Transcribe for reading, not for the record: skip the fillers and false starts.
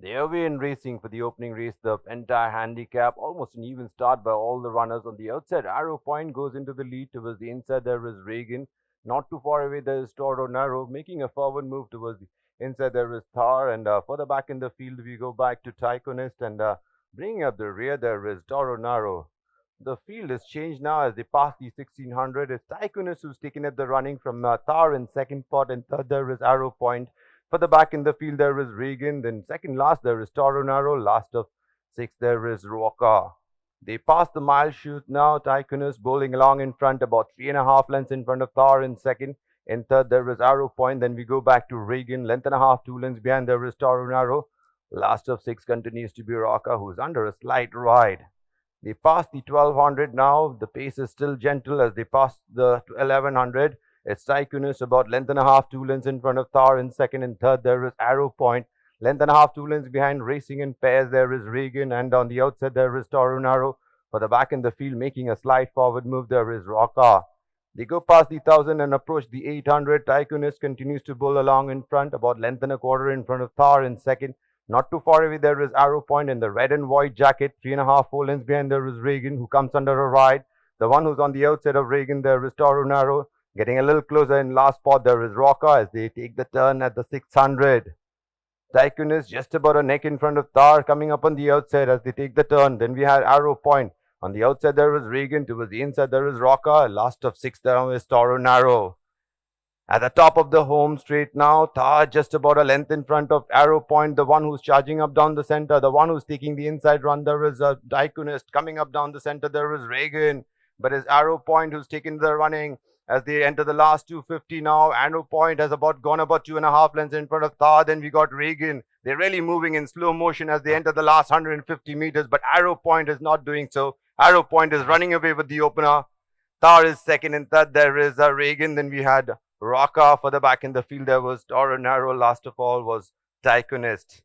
There we in racing for the opening race, the Pentire Handicap. Almost an even start by all the runners. On the outside, Arrow Point goes into the lead. Towards the inside, there is Reagan. Not too far away, there is Toro Narrow, making a forward move towards the inside. There is Thar, and further back in the field, we go back to Tycoonist, and bringing up the rear, there is Toro Narrow. The field has changed now as they pass the 1600. It's Tycoonist who's taken at the running from Thar in second spot, and third there is Arrow Point. Further back in the field there is Reagan. Then second last there is Toronaro. Last of six there is Roca. They pass the mile chute now. Tycoonist bowling along in front, about 3.5 lengths in front of Thar in second. In third there is Arrow Point. Then we go back to Reagan. Length and a half, 2 lengths behind there is Toronaro. Last of six continues to be Roca, who's under a slight ride. They pass the 1200 now. The pace is still gentle as they pass the 1100. It's Tycoonist about length and a half, 2 lengths in front of Thar in second. And third, there is Arrow Point. Length and a half, 2 lengths behind. Racing in pairs, there is Reagan. And on the outside, there is Toronaro. For the back in the field, making a slight forward move, there is Roca. They go past the 1000 and approach the 800. Tycoonist continues to bowl along in front, about length and a quarter in front of Thar in second. Not too far away, there is Arrow Point in the red and white jacket. 3.5, 4 lengths behind, there is Reagan, who comes under a ride. The one who's on the outside of Reagan, there is Toronaro. Getting a little closer in last spot, there is Roca as they take the turn at the 600. Tycoonist just about a neck in front of Thar, coming up on the outside as they take the turn. Then we had Arrow Point. On the outside, there is Reagan. Towards the inside, there is Roca. Last of six, there is Toronaro. At the top of the home straight now, Thar just about a length in front of Arrow Point, the one who's charging up down the center, the one who's taking the inside run. There is a Tycoonist coming up down the center. There is Reagan, but it's Arrow Point who's taking the running as they enter the last 250 now. Arrow Point has gone about 2.5 lengths in front of Thar. Then we got Reagan. They're really moving in slow motion as they enter the last 150 meters, but Arrow Point is not doing so. Arrow Point is running away with the opener. Thar is second, and third there is Reagan. Then we had Roca. For the back in the field there was Toronaro. Last of all was Tycoonist.